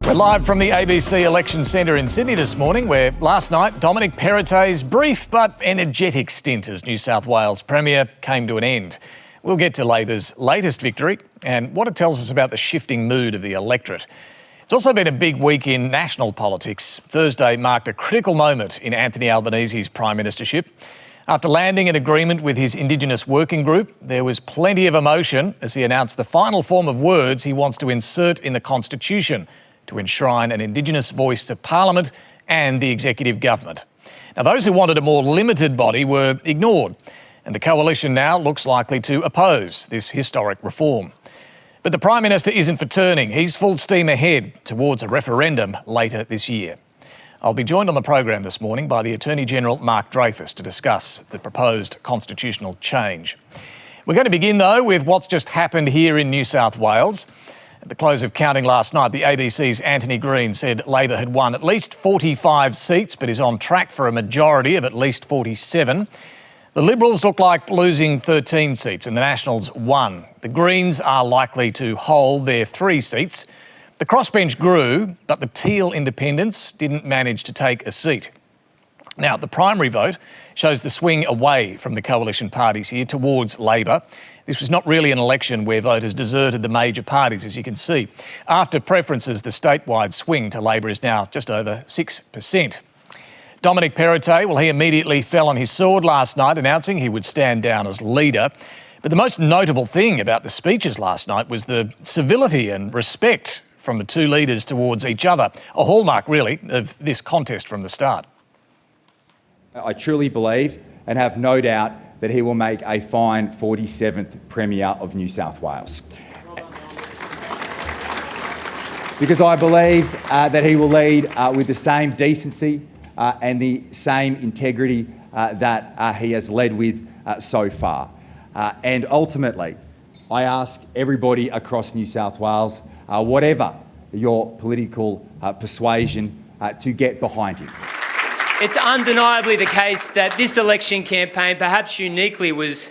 We're live from the ABC Election Centre in Sydney this morning, where last night Dominic Perrottet's brief but energetic stint as New South Wales Premier came to an end. We'll get to Labor's latest victory and what it tells us about the shifting mood of the electorate. It's also been a big week in national politics. Thursday marked a critical moment in Anthony Albanese's prime ministership. After landing an agreement with his Indigenous working group, there was plenty of emotion as he announced the final form of words he wants to insert in the Constitution to enshrine an Indigenous voice to Parliament and the executive government. Now, those who wanted a more limited body were ignored, and the coalition now looks likely to oppose this historic reform. But the Prime Minister isn't for turning. He's full steam ahead towards a referendum later this year. I'll be joined on the program this morning by the Attorney-General Mark Dreyfus to discuss the proposed constitutional change. We're going to begin, though, with what's just happened here in New South Wales. At the close of counting last night, the ABC's Anthony Green said Labor had won at least 45 seats, but is on track for a majority of at least 47. The Liberals look like losing 13 seats and the Nationals 1. The Greens are likely to hold their 3 seats. The crossbench grew, but the Teal Independents didn't manage to take a seat. Now, the primary vote shows the swing away from the coalition parties here towards Labor. This was not really an election where voters deserted the major parties, as you can see. After preferences, the statewide swing to Labor is now just over 6%. Dominic Perrottet, well, he immediately fell on his sword last night, announcing he would stand down as leader. But the most notable thing about the speeches last night was the civility and respect from the two leaders towards each other, a hallmark, really, of this contest from the start. I truly believe and have no doubt that he will make a fine 47th Premier of New South Wales. Because I believe that he will lead with the same decency and the same integrity that he has led with so far. And ultimately, I ask everybody across New South Wales, whatever your political persuasion, to get behind him. It's undeniably the case that this election campaign, perhaps uniquely, was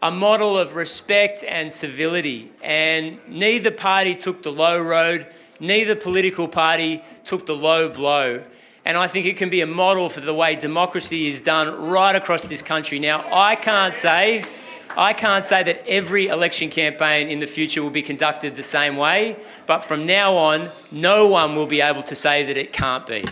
a model of respect and civility. And neither party took the low road, neither political party took the low blow. And I think it can be a model for the way democracy is done right across this country. Now, I can't say that every election campaign in the future will be conducted the same way, but from now on, no one will be able to say that it can't be.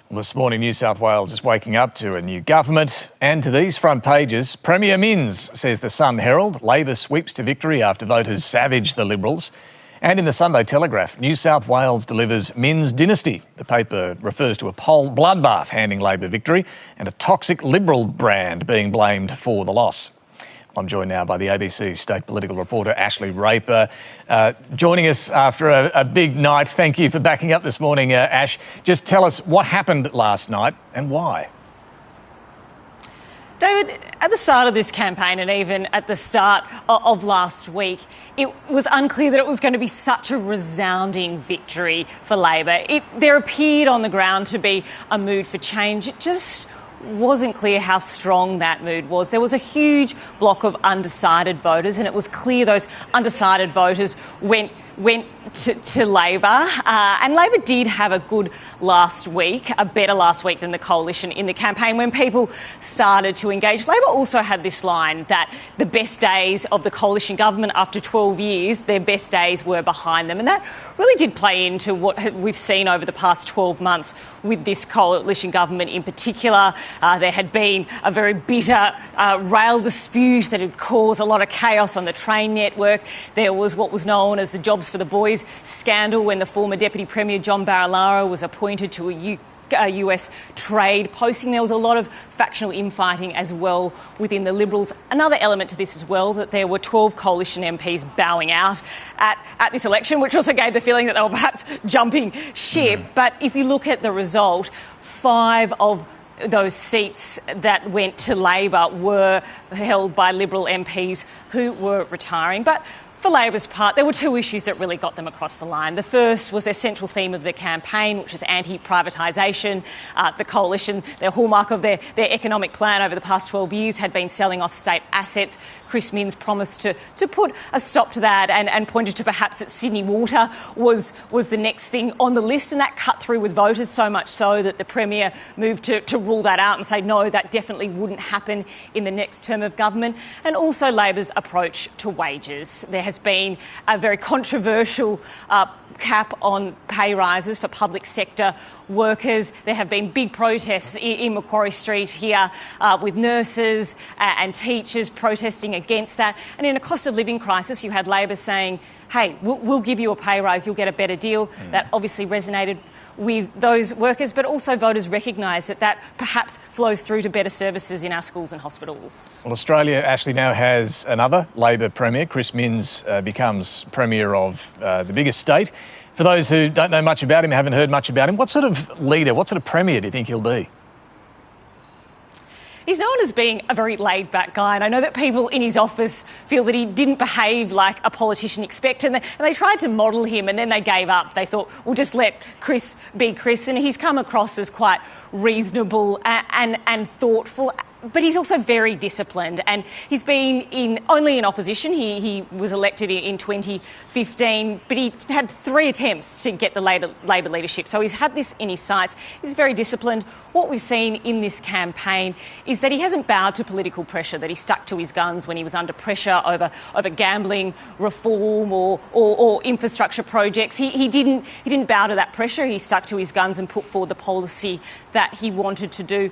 Well, this morning, New South Wales is waking up to a new government and to these front pages. Premier Minns, says the Sun Herald. Labor sweeps to victory after voters savage the Liberals. And in the Sunday Telegraph, New South Wales delivers Minns dynasty. The paper refers to a poll bloodbath handing Labor victory and a toxic Liberal brand being blamed for the loss. I'm joined now by the ABC state political reporter Ashley Raper, joining us after a big night. Thank you for backing up this morning, Ash. Just tell us what happened last night and why. David, at the start of this campaign and even at the start of last week, it was unclear that it was going to be such a resounding victory for Labor. There appeared on the ground to be a mood for change. It just wasn't clear how strong that mood was. There was a huge block of undecided voters, and it was clear those undecided voters went to Labor. And Labor did have a good last week, a better last week than the coalition in the campaign when people started to engage. Labor also had this line that the best days of the coalition government after 12 years, their best days were behind them. And that really did play into what we've seen over the past 12 months with this coalition government in particular. There had been a very bitter rail dispute that had caused a lot of chaos on the train network. There was what was known as the Jobs for the Boys scandal when the former Deputy Premier John Barilaro was appointed to a US trade posting. There was a lot of factional infighting as well within the Liberals. Another element to this as well, that there were 12 coalition MPs bowing out at this election, which also gave the feeling that they were perhaps jumping ship. But if you look at the result, 5 of those seats that went to Labor were held by Liberal MPs who were retiring. But For Labor's part, there were two issues that really got them across the line. The first was their central theme of the campaign, which is anti-privatisation. The coalition, their hallmark of their economic plan over the past 12 years had been selling off state assets. Chris Minns promised to put a stop to that and pointed to perhaps that Sydney Water was the next thing on the list, and that cut through with voters so much so that the Premier moved to rule that out and say no, that definitely wouldn't happen in the next term of government. And also Labor's approach to wages. There has been a very controversial cap on pay rises for public sector workers. There have been big protests in Macquarie Street here with nurses and teachers protesting against that. And in a cost of living crisis, you had Labor saying, hey, we'll give you a pay rise, you'll get a better deal. That obviously resonated with those workers, but also voters recognise that perhaps flows through to better services in our schools and hospitals. Well, Australia actually now has another Labor Premier. Chris Minns becomes Premier of the biggest state. For those who don't know much about him, haven't heard much about him, what sort of leader, what sort of Premier do you think he'll be? He's known as being a very laid-back guy, and I know that people in his office feel that he didn't behave like a politician expects, and they tried to model him and then they gave up. They thought, we'll just let Chris be Chris, and he's come across as quite reasonable and thoughtful. But he's also very disciplined, and he's been only in opposition. He was elected in 2015, but he had 3 attempts to get the Labor leadership. So he's had this in his sights. He's very disciplined. What we've seen in this campaign is that he hasn't bowed to political pressure, that he stuck to his guns when he was under pressure over gambling reform or infrastructure projects. He didn't bow to that pressure. He stuck to his guns and put forward the policy that he wanted to do.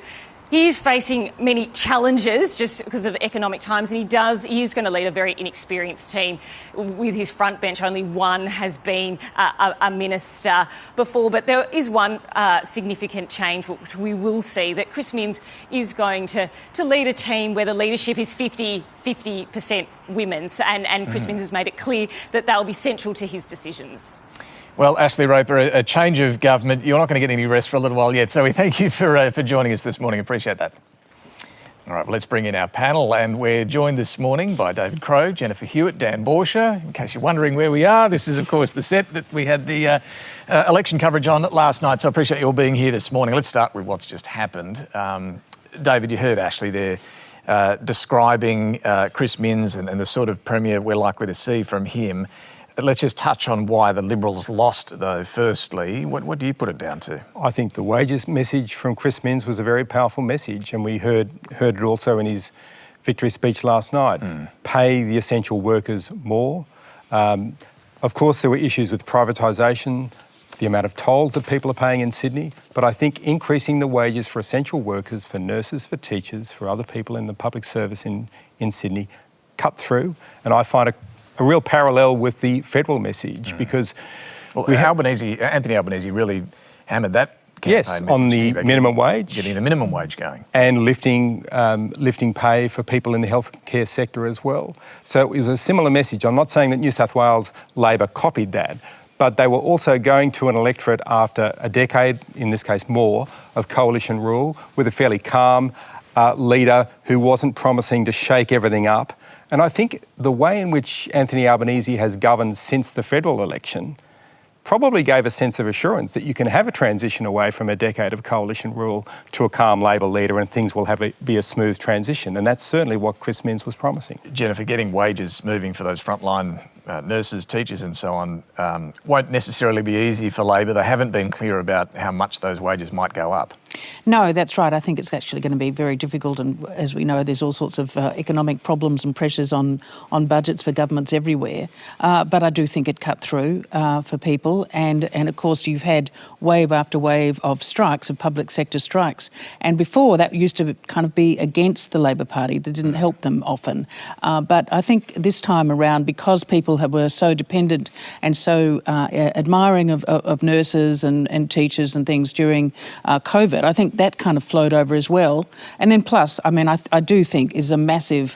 He is facing many challenges just because of the economic times, and he is going to lead a very inexperienced team. With his front bench, only one has been a minister before, but there is one significant change which we will see, that Chris Minns is going to lead a team where the leadership is 50% women's, and Chris Minns has made it clear that they'll be central to his decisions. Well, Ashley Roper, a change of government. You're not going to get any rest for a little while yet, so we thank you for joining us this morning. Appreciate that. All right, well, let's bring in our panel, and we're joined this morning by David Crowe, Jennifer Hewett, Dan Bourchier. In case you're wondering where we are, this is, of course, the set that we had the election coverage on last night, so I appreciate you all being here this morning. Let's start with what's just happened. David, you heard Ashley there describing Chris Minns and the sort of Premier we're likely to see from him. Let's just touch on why the Liberals lost, though, firstly. What do you put it down to? I think the wages message from Chris Minns was a very powerful message, and we heard it also in his victory speech last night. Pay the essential workers more. Of course, there were issues with privatisation, the amount of tolls that people are paying in Sydney, but I think increasing the wages for essential workers, for nurses, for teachers, for other people in the public service in Sydney, cut through, and I find a real parallel with the federal message because... Well, Anthony Albanese really hammered that campaign yes, on the minimum wage. Getting the minimum wage going. And lifting pay for people in the healthcare sector as well. So it was a similar message. I'm not saying that New South Wales Labor copied that, but they were also going to an electorate after a decade, in this case more, of coalition rule with a fairly calm leader who wasn't promising to shake everything up. And I think the way in which Anthony Albanese has governed since the federal election probably gave a sense of assurance that you can have a transition away from a decade of coalition rule to a calm Labor leader and things will be a smooth transition. And that's certainly what Chris Minns was promising. Jennifer, getting wages moving for those frontline nurses, teachers and so on won't necessarily be easy for Labor. They haven't been clear about how much those wages might go up. No, that's right. I think it's actually going to be very difficult, and as we know, there's all sorts of economic problems and pressures on budgets for governments everywhere. But I do think it cut through for people, and of course you've had wave after wave of strikes, of public sector strikes, and before that used to kind of be against the Labor Party. That didn't help them often. But I think this time around, because people were so dependent and so admiring of nurses and teachers and things during COVID, I think that kind of flowed over as well. And then plus, I mean, I do think is a massive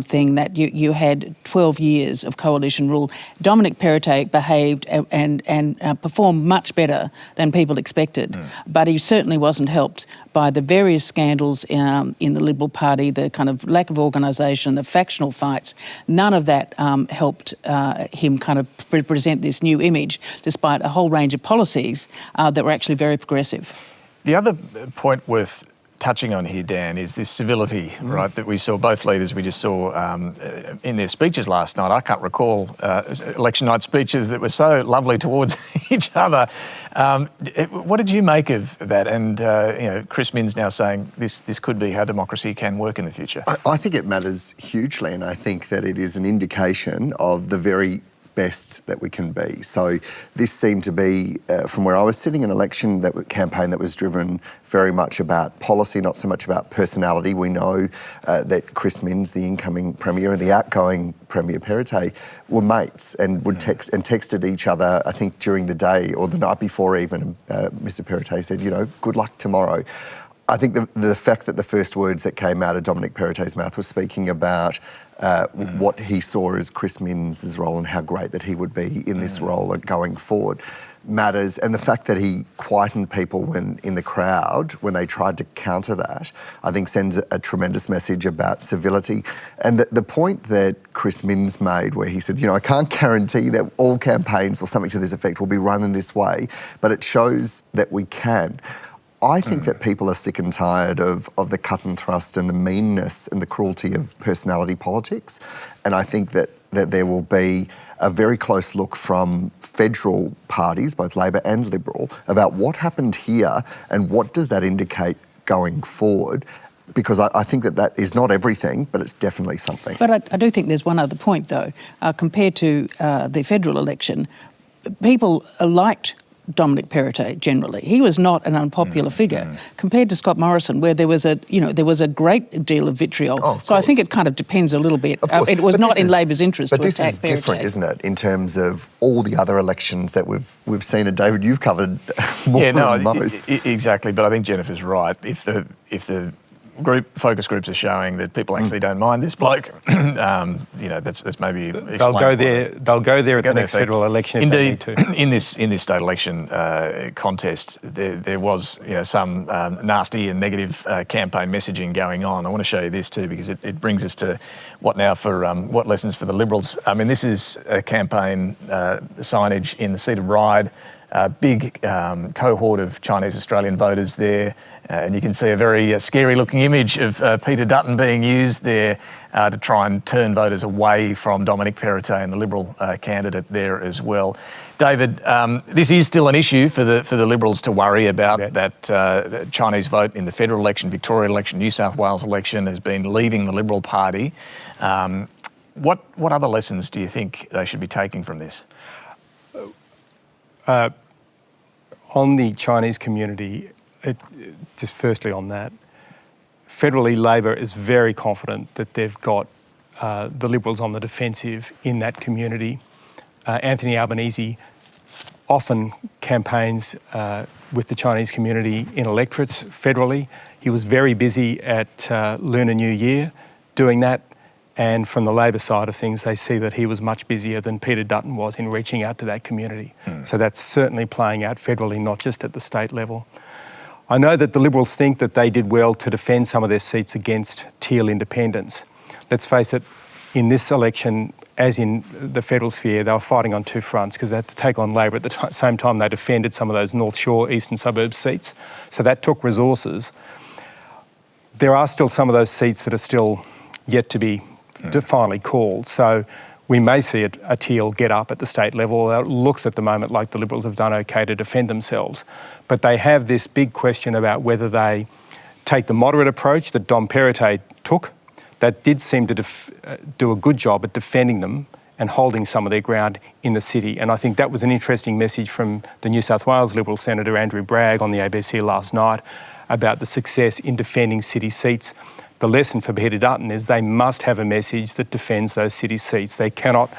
thing that you had 12 years of coalition rule. Dominic Perrottet behaved and performed much better than people expected, but he certainly wasn't helped by the various scandals in the Liberal Party, the kind of lack of organisation, the factional fights. None of that helped him kind of present this new image, despite a whole range of policies that were actually very progressive. The other point worth touching on here, Dan, is this civility, right, that we saw both leaders, we just saw in their speeches last night. I can't recall election night speeches that were so lovely towards each other. What did you make of that? And, you know, Chris Minns now saying this could be how democracy can work in the future. I think it matters hugely, and I think that it is an indication of the very best that we can be. So this seemed to be, from where I was sitting, an election campaign that was driven very much about policy, not so much about personality. We know that Chris Minns, the incoming Premier, and the outgoing Premier Perrottet were mates and would texted each other, I think, during the day or the night before even. Mr Perrottet said, you know, good luck tomorrow. I think the fact that the first words that came out of Dominic Perrottet's mouth was speaking about what he saw as Chris Minns' role and how great that he would be in this role going forward matters. And the fact that he quietened people when in the crowd, when they tried to counter that, I think sends a tremendous message about civility. And the point that Chris Minns made, where he said, you know, I can't guarantee that all campaigns or something to this effect will be run in this way, but it shows that we can. I think that people are sick and tired of the cut and thrust and the meanness and the cruelty of personality politics. And I think that there will be a very close look from federal parties, both Labor and Liberal, about what happened here and what does that indicate going forward. Because I think that is not everything, but it's definitely something. But I do think there's one other point, though. Compared to the federal election, people liked Dominic Perrottet generally. He was not an unpopular figure compared to Scott Morrison, where there was a great deal of vitriol. Oh, of so I course. think it kind of depends a little bit. It was But not this in is- Labor's interest to But this attack is different, Perrottet. isn't it, in terms of all the other elections that we've seen. And David, you've covered more than most. Exactly. But I think Jennifer's right. If the focus groups are showing that people actually don't mind this bloke, you know, that's maybe They'll go there at the next federal election if they need to. In this state election contest, there was, you know, some nasty and negative campaign messaging going on. I want to show you this too, because it brings us to what lessons for the Liberals. I mean, this is a campaign signage in the seat of Ryde. Big cohort of Chinese Australian voters there. And you can see a very scary-looking image of Peter Dutton being used there to try and turn voters away from Dominic Perrottet and the Liberal candidate there as well. David, this is still an issue for the Liberals to worry about. That Chinese vote in the federal election, Victoria election, New South Wales election has been leaving the Liberal Party. What other lessons do you think they should be taking from this? On the Chinese community, just firstly on that, federally Labor is very confident that they've got the Liberals on the defensive in that community. Anthony Albanese often campaigns with the Chinese community in electorates federally. He was very busy at Lunar New Year doing that. And from the Labor side of things, they see that he was much busier than Peter Dutton was in reaching out to that community. So that's certainly playing out federally, not just at the state level. I know that the Liberals think that they did well to defend some of their seats against teal independents. Let's face it, in this election, as in the federal sphere, they were fighting on two fronts because they had to take on Labor. At the same time, they defended some of those North Shore, eastern suburbs seats. So that took resources. There are still some of those seats that are still yet to be finally called. So we may see a teal get up at the state level. It looks at the moment like the Liberals have done okay to defend themselves. But they have this big question about whether they take the moderate approach that Dom Perrottet took. That did seem to do a good job at defending them and holding some of their ground in the city. And I think that was an interesting message from the New South Wales Liberal Senator Andrew Bragg on the ABC last night about the success in defending city seats. The lesson for Peter Dutton is they must have a message that defends those city seats. They cannot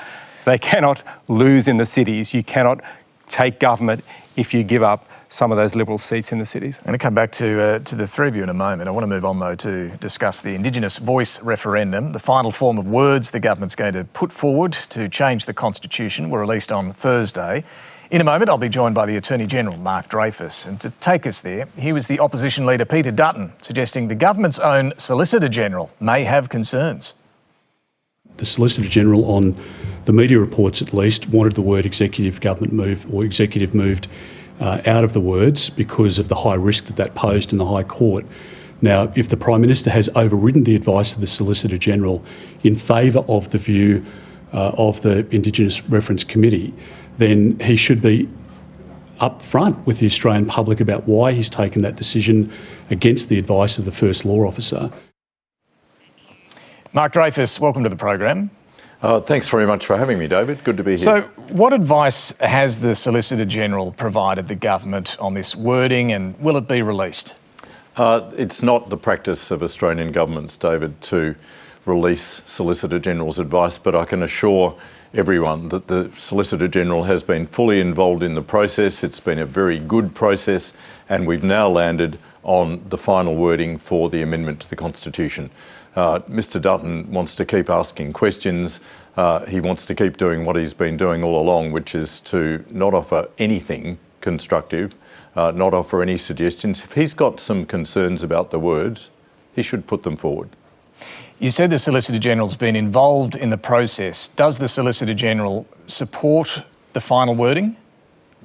lose in the cities. You cannot take government if you give up some of those Liberal seats in the cities. I'm going to come back to the three of you in a moment. I want to move on, though, to discuss the Indigenous voice referendum. The final form of words the government's going to put forward to change the Constitution were released on Thursday. In a moment, I'll be joined by the Attorney-General Mark Dreyfus. And to take us there, here was the opposition leader Peter Dutton suggesting the government's own Solicitor-General may have concerns. The Solicitor-General, on the media reports at least, wanted the word executive government move or executive moved out of the words because of the high risk that posed in the High Court. Now, if the Prime Minister has overridden the advice of the Solicitor-General in favour of the view of the Indigenous Reference Committee, then he should be upfront with the Australian public about why he's taken that decision against the advice of the First Law Officer. Mark Dreyfus, welcome to the program. Thanks very much for having me, David. Good to be here. So, what advice has the Solicitor-General provided the government on this wording, and will it be released? It's not the practice of Australian governments, David, to release Solicitor-General's advice, but I can assure everyone that the Solicitor-General has been fully involved in the process. It's been a very good process, and we've now landed on the final wording for the amendment to the Constitution. Mr Dutton wants to keep asking questions. He wants to keep doing what he's been doing all along, which is to not offer anything constructive, not offer any suggestions. If he's got some concerns about the words, he should put them forward. You said the Solicitor-General's been involved in the process. Does the Solicitor-General support the final wording?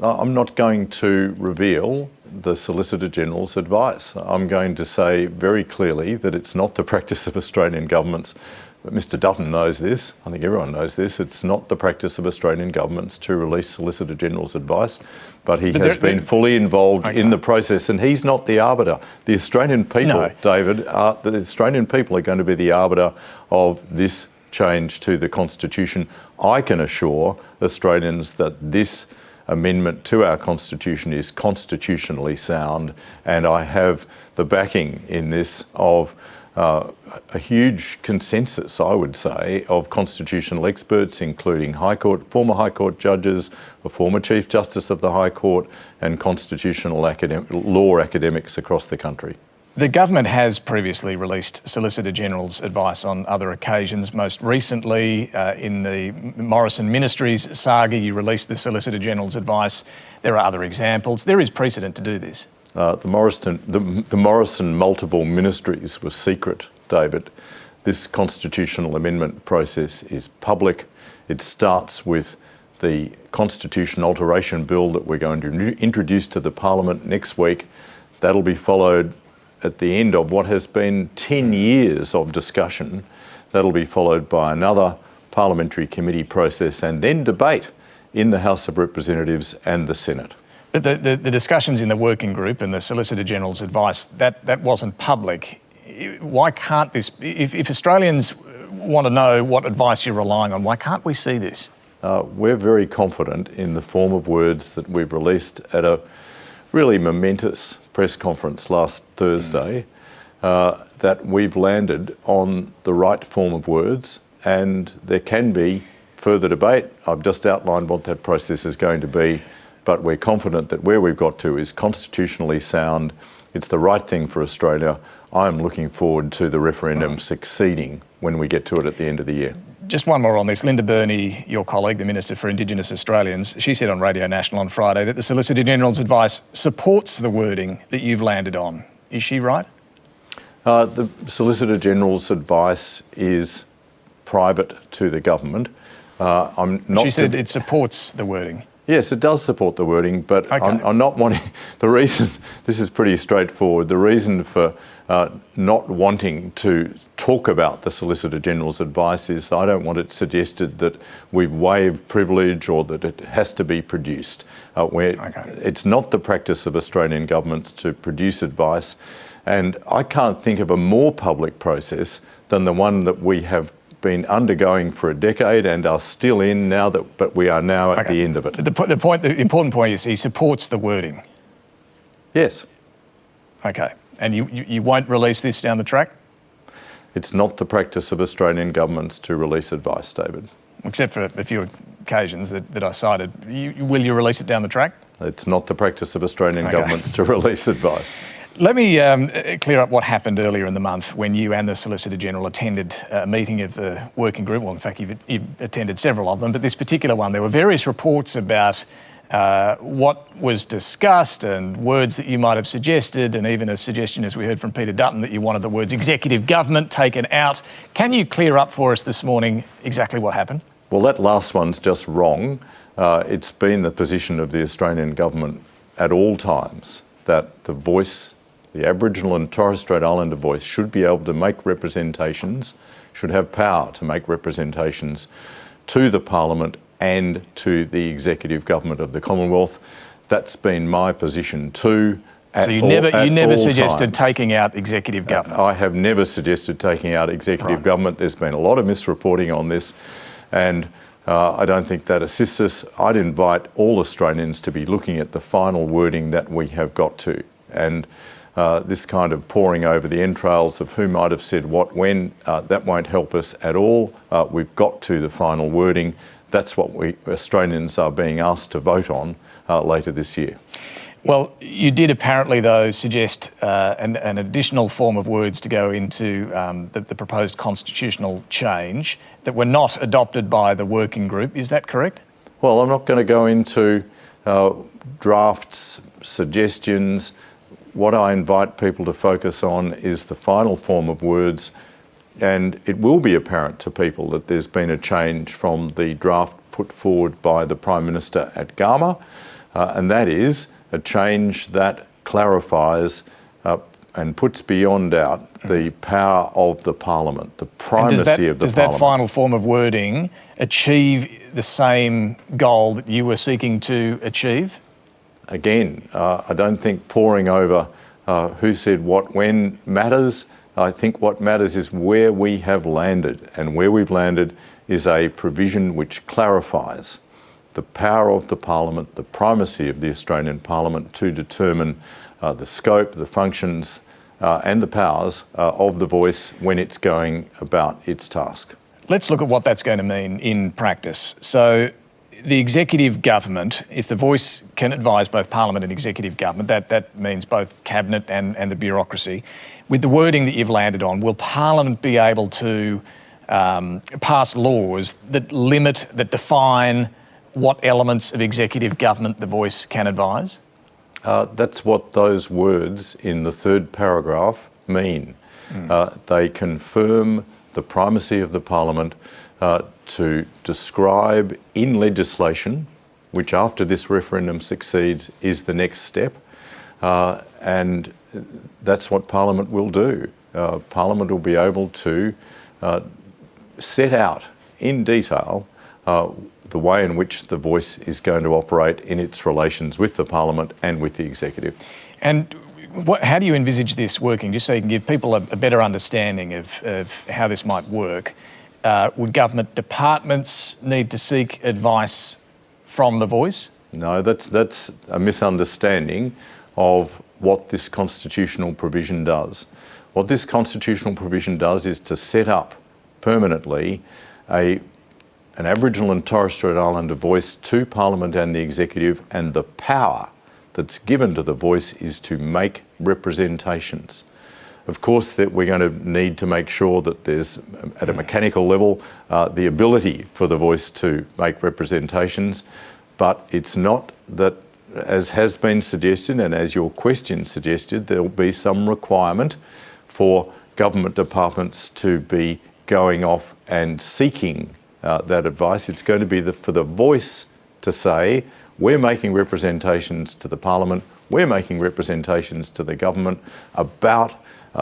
I'm not going to reveal the Solicitor-General's advice. I'm going to say very clearly that it's not the practice of Australian governments. But Mr Dutton knows this. I think everyone knows this. It's not the practice of Australian governments to release Solicitor-General's advice, but he has been fully involved in the process, and he's not the arbiter. The Australian people, David, the Australian people are going to be the arbiter of this change to the Constitution. I can assure Australians that this amendment to our Constitution is constitutionally sound, and I have the backing in this of a huge consensus, I would say, of constitutional experts, including former High Court judges, a former Chief Justice of the High Court, and constitutional law academics across the country. The government has previously released Solicitor-General's advice on other occasions. Most recently, in the Morrison Ministries saga, you released the Solicitor-General's advice. There are other examples. There is precedent to do this. The Morrison multiple ministries were secret, David. This constitutional amendment process is public. It starts with the Constitution Alteration Bill that we're going to introduce to the Parliament next week. That'll be followed at the end of what has been 10 years of discussion. That'll be followed by another parliamentary committee process and then debate in the House of Representatives and the Senate. But the discussions in the working group and the Solicitor-General's advice, that wasn't public. Why can't this, if Australians want to know what advice you're relying on, why can't we see this? We're very confident in the form of words that we've released at a really momentous press conference last Thursday, that we've landed on the right form of words, and there can be further debate. I've just outlined what that process is going to be, but we're confident that where we've got to is constitutionally sound. It's the right thing for Australia. I'm looking forward to the referendum succeeding when we get to it at the end of the year. Just one more on this. Linda Burney, your colleague, the Minister for Indigenous Australians, she said on Radio National on Friday that the Solicitor-General's advice supports the wording that you've landed on. Is she right? The Solicitor-General's advice is private to the government. She said it supports the wording. Yes, it does support the wording, but okay. I'm not wanting... The reason, this is pretty straightforward, the reason for not wanting to talk about the Solicitor-General's advice is that I don't want it suggested that we've waived privilege or that it has to be produced. It's not the practice of Australian governments to produce advice, and I can't think of a more public process than the one that we have been undergoing for a decade and are still in now, but we are now at the end of it. The important point is he supports the wording. Yes. Okay. And you won't release this down the track? It's not the practice of Australian governments to release advice, David. Except for if you're occasions that I cited. Will you release it down the track? It's not the practice of Australian governments to release advice. Let me clear up what happened earlier in the month when you and the Solicitor-General attended a meeting of the working group. Well, in fact, you've attended several of them, but this particular one, there were various reports about what was discussed and words that you might have suggested, and even a suggestion, as we heard from Peter Dutton, that you wanted the words executive government taken out. Can you clear up for us this morning exactly what happened? Well, that last one's just wrong. It's been the position of the Australian government at all times that the voice, the Aboriginal and Torres Strait Islander voice, should be able to make representations, should have power to make representations to the Parliament and to the executive government of the Commonwealth. That's been my position too. So you never suggested taking out executive government? I have never suggested taking out executive government. There's been a lot of misreporting on this, and I don't think that assists us. I'd invite all Australians to be looking at the final wording that we have got to. And this kind of poring over the entrails of who might have said what when, that won't help us at all. We've got to the final wording. That's what we Australians are being asked to vote on later this year. Well, you did apparently, though, suggest an additional form of words to go into the proposed constitutional change that were not adopted by the working group. Is that correct? Well, I'm not going to go into drafts, suggestions. What I invite people to focus on is the final form of words, and it will be apparent to people that there's been a change from the draft put forward by the Prime Minister at Gama, and that is a change that clarifies and puts beyond doubt the power of the Parliament, the primacy of the Parliament. Does that final form of wording achieve the same goal that you were seeking to achieve? Again, I don't think poring over who said what when matters. I think what matters is where we have landed, and where we've landed is a provision which clarifies the power of the Parliament, the primacy of the Australian Parliament to determine the scope, the functions and the powers of the voice when it's going about its task. Let's look at what that's going to mean in practice. So the executive government, if the voice can advise both Parliament and executive government, that means both Cabinet and the bureaucracy. With the wording that you've landed on, will Parliament be able to pass laws that limit, that define what elements of executive government the voice can advise? That's what those words in the third paragraph mean. They confirm the primacy of the Parliament to describe in legislation, which after this referendum succeeds is the next step, and that's what Parliament will do. Parliament will be able to set out in detail the way in which the voice is going to operate in its relations with the Parliament and with the executive. And how do you envisage this working, just so you can give people a better understanding of how this might work? Would government departments need to seek advice from the voice? No, that's a misunderstanding of what this constitutional provision does. What this constitutional provision does is to set up permanently an Aboriginal and Torres Strait Islander voice to Parliament and the executive, and the power that's given to the voice is to make representations. Of course, that we're going to need to make sure that there's, at a mechanical level, the ability for the voice to make representations, but it's not that, as has been suggested and as your question suggested, there'll be some requirement for government departments to be going off and seeking that advice. It's going to be for the voice to say, we're making representations to the Parliament, we're making representations to the government about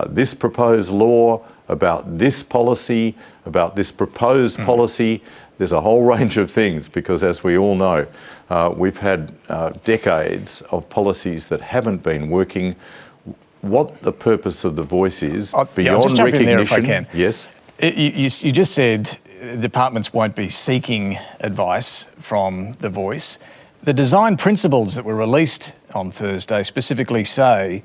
this proposed law, about this policy, about this proposed policy. There's a whole range of things because, as we all know, we've had decades of policies that haven't been working. What the purpose of the voice is, beyond just recognition... in there if I can. Yes? You just said departments won't be seeking advice from the voice. The design principles that were released on Thursday specifically say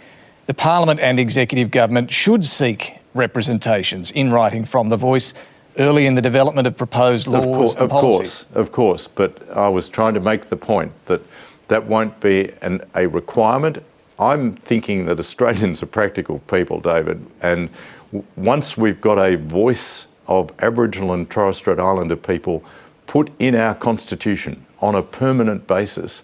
the Parliament and executive government should seek representations in writing from the voice early in the development of proposed laws and policies? Of course, but I was trying to make the point that that won't be a requirement. I'm thinking that Australians are practical people, David, and once we've got a voice of Aboriginal and Torres Strait Islander people put in our constitution on a permanent basis,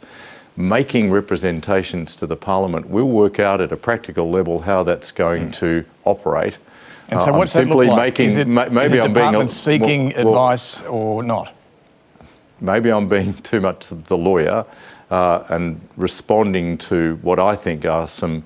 making representations to the Parliament, we'll work out at a practical level how that's going to operate. And so what's that look like? Is it departments seeking advice or not? Maybe I'm being too much the lawyer and responding to what I think are some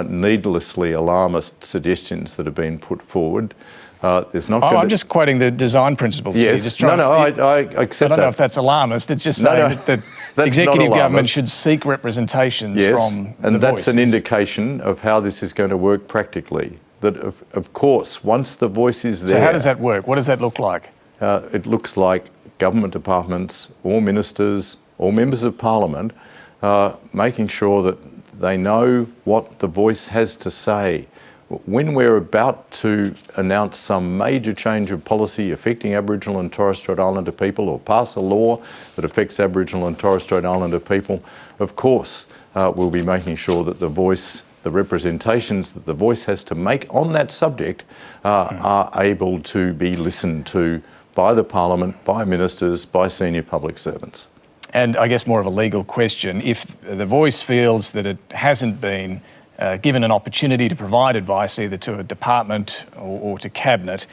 needlessly alarmist suggestions that have been put forward. There's not. I'm just quoting the design principles. Yes. Here. I accept that. I don't know if that's alarmist. It's just saying that the executive government should seek representations from and the that's voices. an indication of how this is going to work practically. That of course, once the voice is there. So how does that work? What does that look like? It looks like government departments or ministers or members of Parliament making sure that they know what the voice has to say. When we're about to announce some major change of policy affecting Aboriginal and Torres Strait Islander people or pass a law that affects Aboriginal and Torres Strait Islander people, of course we'll be making sure that the voice, the representations that the voice has to make on that subject are able to be listened to by the Parliament, by ministers, by senior public servants. And I guess more of a legal question, if the voice feels that it hasn't been given an opportunity to provide advice either to a department or to Cabinet,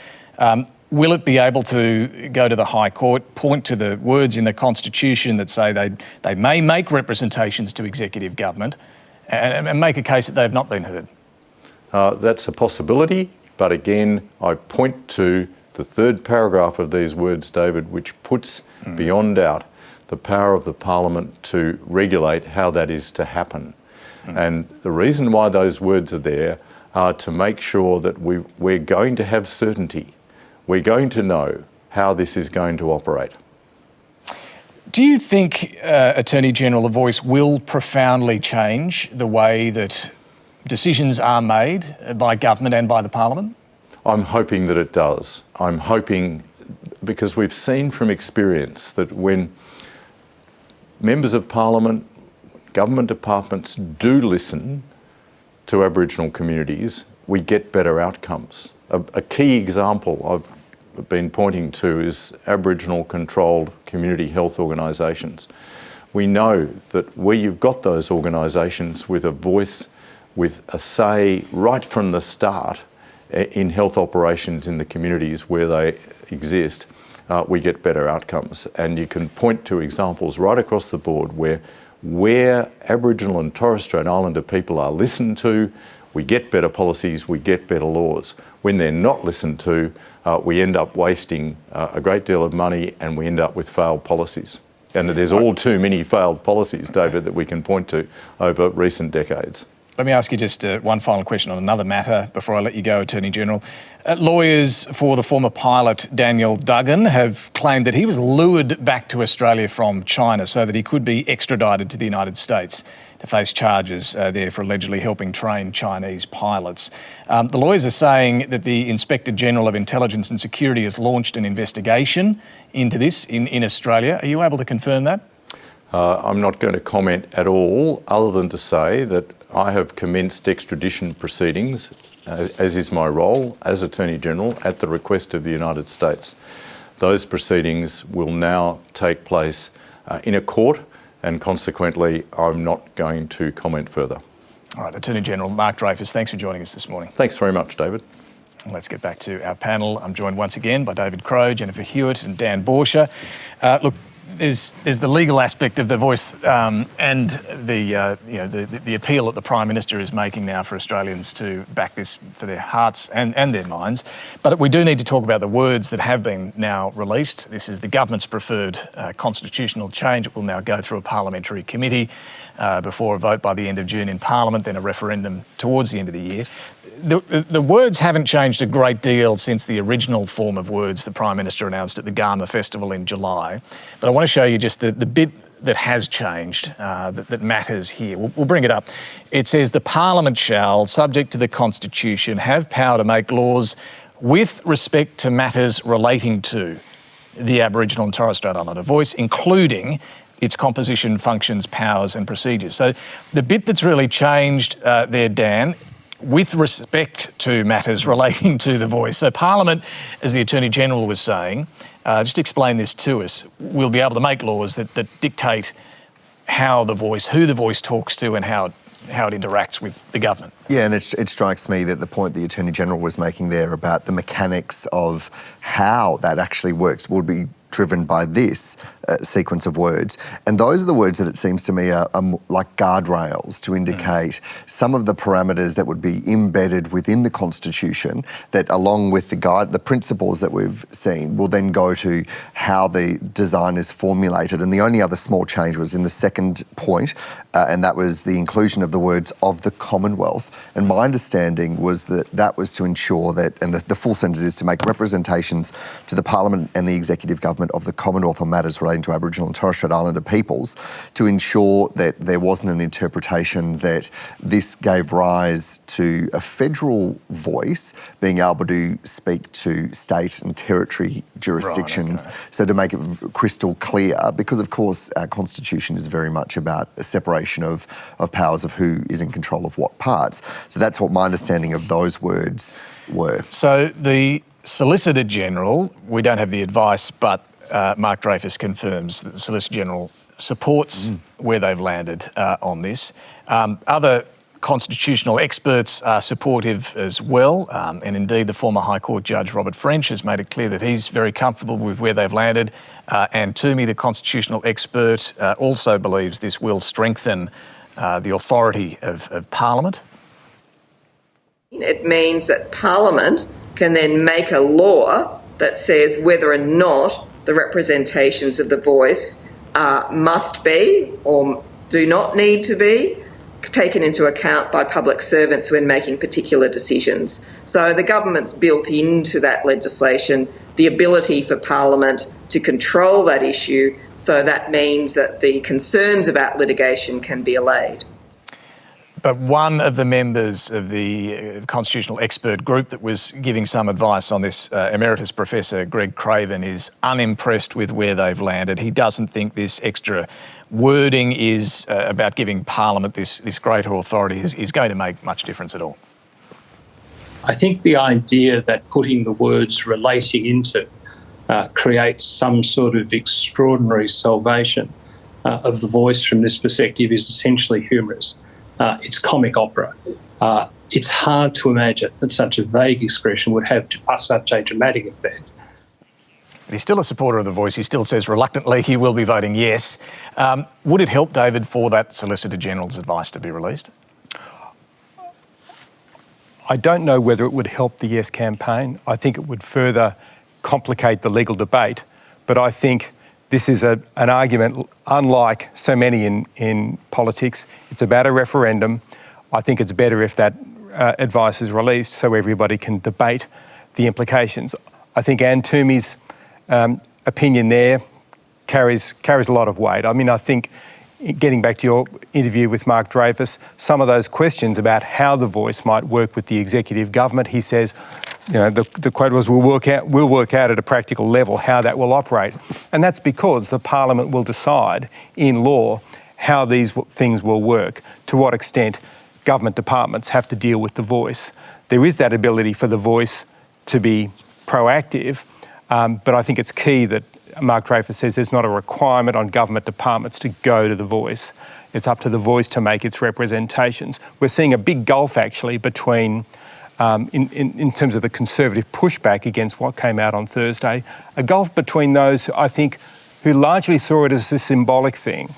will it be able to go to the High Court, point to the words in the Constitution that say they may make representations to executive government and make a case that they've not been heard? That's a possibility, but again, I point to the third paragraph of these words, David, which puts beyond doubt the power of the Parliament to regulate how that is to happen. And the reason why those words are there are to make sure that we're going to have certainty. We're going to know how this is going to operate. Do you think, Attorney-General, the voice will profoundly change the way that decisions are made by government and by the Parliament? I'm hoping that it does. I'm hoping, because we've seen from experience that when members of Parliament, government departments do listen to Aboriginal communities, we get better outcomes. A key example I've been pointing to is Aboriginal-controlled community health organisations. We know that where you've got those organisations with a voice, with a say right from the start in health operations in the communities where they exist, we get better outcomes. And you can point to examples right across the board where Aboriginal and Torres Strait Islander people are listened to, we get better policies, we get better laws. When they're not listened to, we end up wasting a great deal of money and we end up with failed policies. And there's all too many failed policies, David, that we can point to over recent decades. Let me ask you just one final question on another matter before I let you go, Attorney-General. Lawyers for the former pilot Daniel Duggan have claimed that he was lured back to Australia from China so that he could be extradited to the United States to face charges there for allegedly helping train Chinese pilots. The lawyers are saying that the Inspector General of Intelligence and Security has launched an investigation into this in Australia. Are you able to confirm that? I'm not going to comment at all, other than to say that I have commenced extradition proceedings, as is my role as Attorney-General, at the request of the United States. Those proceedings will now take place in a court, and consequently, I'm not going to comment further. All right, Attorney-General Mark Dreyfus, thanks for joining us this morning. Thanks very much, David. Let's get back to our panel. I'm joined once again by David Crowe, Jennifer Hewett and Dan Bourchier. Look, there's the legal aspect of the voice and the appeal that the Prime Minister is making now for Australians to back this for their hearts and their minds. But we do need to talk about the words that have been now released. This is the government's preferred constitutional change. It will now go through a parliamentary committee before a vote by the end of June in Parliament, then a referendum towards the end of the year. The words haven't changed a great deal since the original form of words the Prime Minister announced at the Garma Festival in July. But I want to show you just the bit that has changed, that matters here. We'll bring it up. It says the Parliament shall, subject to the Constitution, have power to make laws with respect to matters relating to the Aboriginal and Torres Strait Islander voice, including its composition, functions, powers and procedures. So the bit that's really changed there, Dan, with respect to matters relating to the voice. So Parliament, as the Attorney-General was saying, just explain this to us, we'll be able to make laws that dictate who the voice talks to and how it interacts with the government. Yeah, and it strikes me that the point the Attorney-General was making there about the mechanics of how that actually works would be driven by this sequence of words. And those are the words that it seems to me are like guardrails to indicate some of the parameters that would be embedded within the Constitution that, along with the principles that we've seen, will then go to how the design is formulated. And the only other small change was in the second point, and that was the inclusion of the words "of the Commonwealth." And my understanding was that that was to ensure that, and the full sentence is to make representations to the Parliament and the Executive Government of the Commonwealth on matters relating to Aboriginal and Torres Strait Islander peoples, to ensure that there wasn't an interpretation that this gave rise to a federal voice being able to speak to state and territory jurisdictions. Right, okay. So to make it crystal clear, because of course our Constitution is very much about a separation of powers of who is in control of what parts. So that's what my understanding of those words were. So the Solicitor-General, we don't have the advice, but Mark Dreyfus confirms that the Solicitor-General supports where they've landed on this. Other constitutional experts are supportive as well, and indeed the former High Court Judge Robert French has made it clear that he's very comfortable with where they've landed. And Toomey, the constitutional expert, also believes this will strengthen the authority of Parliament. It means that Parliament can then make a law that says whether or not the representations of the voice must be or do not need to be taken into account by public servants when making particular decisions. So the government's built into that legislation the ability for Parliament to control that issue, so that means that the concerns about litigation can be allayed. But one of the members of the constitutional expert group that was giving some advice on this, Emeritus Professor Greg Craven, is unimpressed with where they've landed. He doesn't think this extra wording is about giving Parliament this greater authority is going to make much difference at all. I think the idea that putting the words relating into creates some sort of extraordinary salvation of the voice from this perspective is essentially humorous. It's comic opera. It's hard to imagine that such a vague expression would have such a dramatic effect. But he's still a supporter of the voice. He still says reluctantly he will be voting yes. Would it help, David, for that Solicitor-General's advice to be released? I don't know whether it would help the yes campaign. I think it would further complicate the legal debate. But I think this is an argument unlike so many in politics. It's about a referendum. I think it's better if that advice is released so everybody can debate the implications. I think Anne Toomey's opinion there carries a lot of weight. I mean, I think, getting back to your interview with Mark Dreyfus, some of those questions about how the voice might work with the executive government, he says, you know, the quote was, we'll work out at a practical level how that will operate. And that's because the Parliament will decide in law how these things will work, to what extent government departments have to deal with the voice. There is that ability for the voice to be proactive, but I think it's key that Mark Dreyfus says there's not a requirement on government departments to go to the voice. It's up to the voice to make its representations. We're seeing a big gulf actually between in terms of the Conservative pushback against what came out on Thursday, a gulf between those, I think, who largely saw it as a symbolic thing,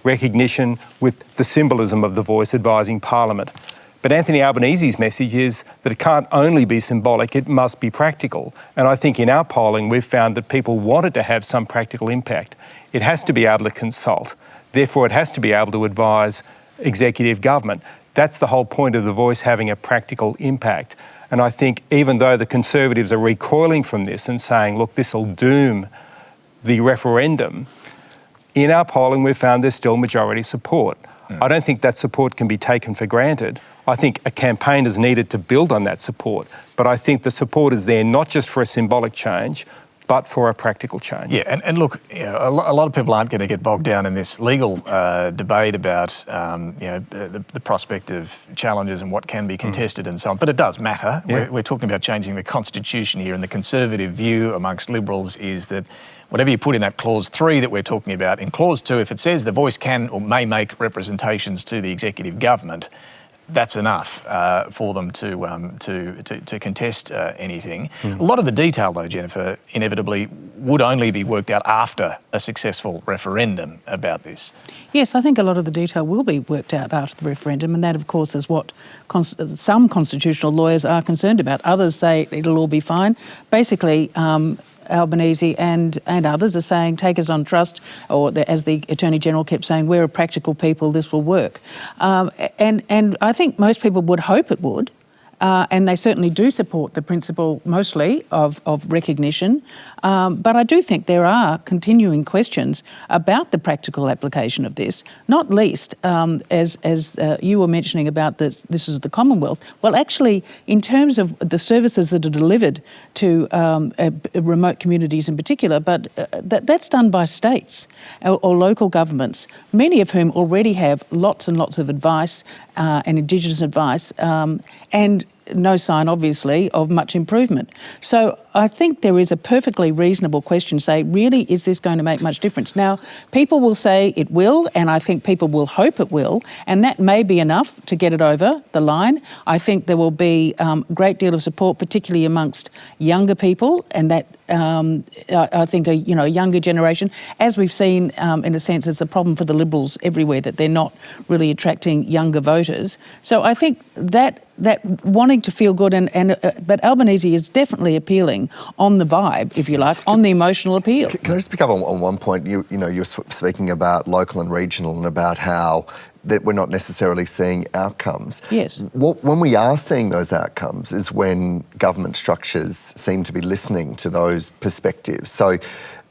recognition with the symbolism of the voice advising Parliament. But Anthony Albanese's message is that it can't only be symbolic, it must be practical. And I think in our polling, we've found that people wanted to have some practical impact. It has to be able to consult. Therefore, it has to be able to advise executive government. That's the whole point of the voice having a practical impact. And I think even though the Conservatives are recoiling from this and saying, look, this will doom the referendum, in our polling we've found there's still majority support. I don't think that support can be taken for granted. I think a campaign is needed to build on that support, but I think the support is there not just for a symbolic change, but for a practical change. Yeah, and look, a lot of people aren't going to get bogged down in this legal debate about the prospect of challenges and what can be contested and so on, but it does matter. Yeah. We're talking about changing the Constitution here, and the Conservative view amongst Liberals is that whatever you put in that Clause 3 that we're talking about, in Clause 2, if it says the voice can or may make representations to the executive government, that's enough for them to contest anything. A lot of the detail, though, Jennifer, inevitably would only be worked out after a successful referendum about this. Yes, I think a lot of the detail will be worked out after the referendum, and that, of course, is what some constitutional lawyers are concerned about. Others say it'll all be fine. Basically, Albanese and others are saying, take us on trust, or as the Attorney-General kept saying, we're a practical people, this will work. And I think most people would hope it would. And they certainly do support the principle, mostly, of recognition. But I do think there are continuing questions about the practical application of this, not least, as you were mentioning about this is the Commonwealth. Well, actually, in terms of the services that are delivered to remote communities in particular, but that's done by states or local governments, many of whom already have lots and lots of advice and Indigenous advice, and no sign, obviously, of much improvement. So I think there is a perfectly reasonable question to say, really, is this going to make much difference? Now, people will say it will, and I think people will hope it will, and that may be enough to get it over the line. I think there will be a great deal of support, particularly amongst younger people, and that I think a younger generation, as we've seen, in a sense, it's a problem for the Liberals everywhere that they're not really attracting younger voters. So I think that wanting to feel good, but Albanese is definitely appealing on the vibe, if you like, on the emotional appeal. Can I just pick up on one point? You're speaking about local and regional and about how that we're not necessarily seeing outcomes. Yes. When we are seeing those outcomes is when government structures seem to be listening to those perspectives. So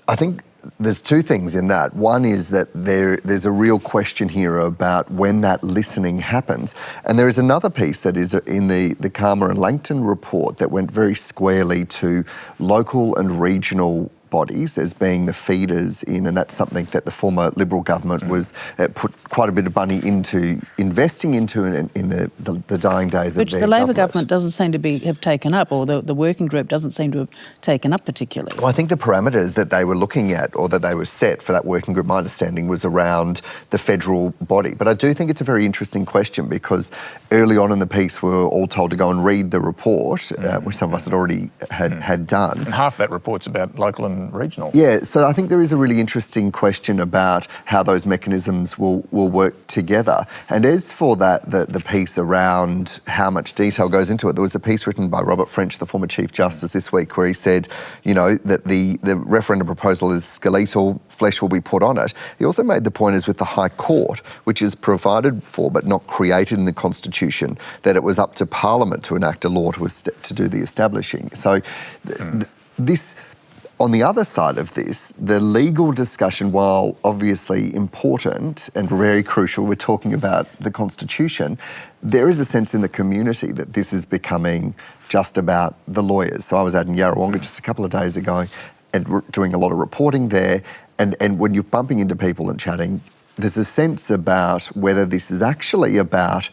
I think there's two things in that. One is that there's a real question here about when that listening happens. And there is another piece that is in the Karma and Langton report that went very squarely to local and regional bodies as being the feeders in, and that's something that the former Liberal government was put quite a bit of money into investing into in the dying days of their Which the Labor government doesn't seem to have taken up, or the working group doesn't seem to have taken up particularly. Well, I think the parameters that they were looking at, or that they were set for that working group, my understanding was around the federal body. But I do think it's a very interesting question, because early on in the piece we were all told to go and read the report, which some of us had already had done. And half that report's about local and regional. Yeah, so I think there is a really interesting question about how those mechanisms will work together. And as for that, the piece around how much detail goes into it, there was a piece written by Robert French, the former Chief Justice, this week, where he said, that the referendum proposal is skeletal, flesh will be put on it. He also made the point, as with the High Court, which is provided for but not created in the Constitution, that it was up to Parliament to enact a law to do the establishing. So this... On the other side of this, the legal discussion, while obviously important and very crucial, we're talking about the Constitution, there is a sense in the community that this is becoming just about the lawyers. So I was out in Yarrawonga just a couple of days ago and doing a lot of reporting there, and when you're bumping into people and chatting, there's a sense about whether this is actually about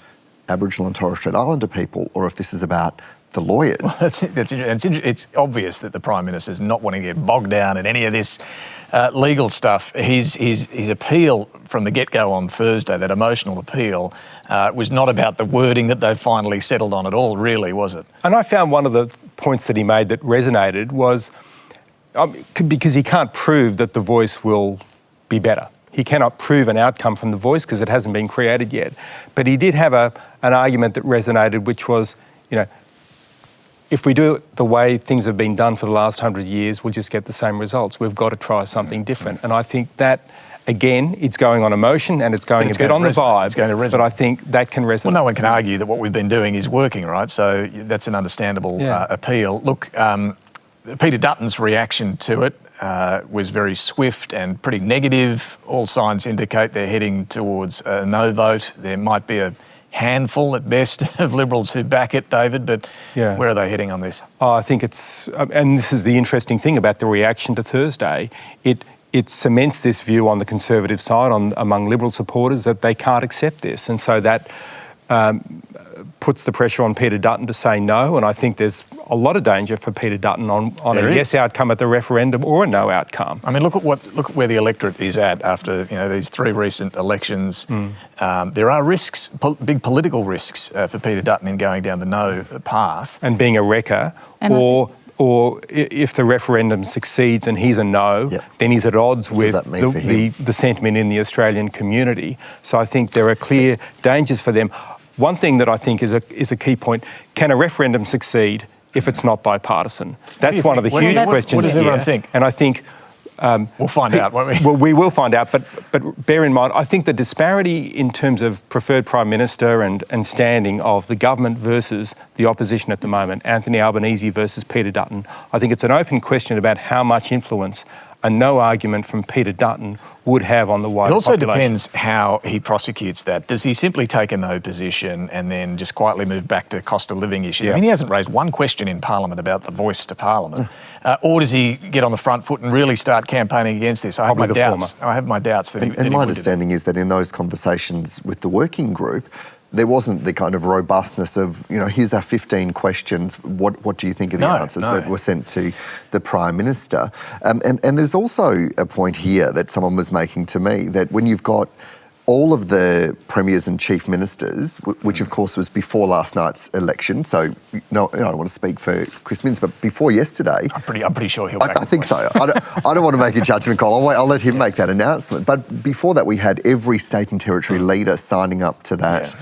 Aboriginal and Torres Strait Islander people, or if this is about the lawyers. Well, it's obvious that the Prime Minister's not wanting to get bogged down in any of this legal stuff. His appeal from the get-go on Thursday, that emotional appeal, was not about the wording that they've finally settled on at all, really, was it? And I found one of the points that he made that resonated was, because he can't prove that the voice will be better. He cannot prove an outcome from the voice because it hasn't been created yet. But he did have an argument that resonated, which was, if we do it the way things have been done for the last 100 years, we'll just get the same results. We've got to try something different. And I think that, again, it's going on emotion and it's going a bit on the vibe. It's going to resonate. But I think that can resonate. Well, no one can argue that what we've been doing is working, right? So that's an understandable appeal. Look, Peter Dutton's reaction to it, was very swift and pretty negative. All signs indicate they're heading towards a no vote. There might be a handful at best of Liberals who back it, David, but where are they heading on this? Oh, I think it's, and this is the interesting thing about the reaction to Thursday, it cements this view on the Conservative side, among Liberal supporters, that they can't accept this. And so that puts the pressure on Peter Dutton to say no, and I think there's a lot of danger for Peter Dutton on a yes outcome at the referendum or a no outcome. I mean, look at where the electorate is at after these 3 recent elections. There are risks, big political risks for Peter Dutton in going down the no path and being a wrecker, or if the referendum succeeds and he's a no, then he's at odds with the sentiment in the Australian community. So I think there are clear dangers for them. One thing that I think is a key point: can a referendum succeed if it's not bipartisan? That's one of the huge questions. What does everyone think? And I think we'll find out, won't we? Well, we will find out, but bear in mind, I think the disparity in terms of preferred Prime Minister and standing of the government versus the opposition at the moment, Anthony Albanese versus Peter Dutton, I think it's an open question about how much influence a no argument from Peter Dutton would have on the wider population. It also depends how he prosecutes that. Does he simply take a no position and then just quietly move back to cost of living issues? I mean, he hasn't raised one question in Parliament about the voice to Parliament. Or does he get on the front foot and really start campaigning against this? I have my doubts. I have my doubts that and my understanding is that in those conversations with the working group, there wasn't the kind of robustness of, here's our 15 questions, what do you think of the answers that were sent to the Prime Minister? And there's also a point here that someone was making to me, that when you've got all of the premiers and chief ministers, which of course was before last night's election, so I don't want to speak for Chris Minns, but before yesterday... I'm pretty sure he'll back I think so. I don't want to make a judgment call. I'll let him make that announcement. But before that, we had every state and territory leader signing up to that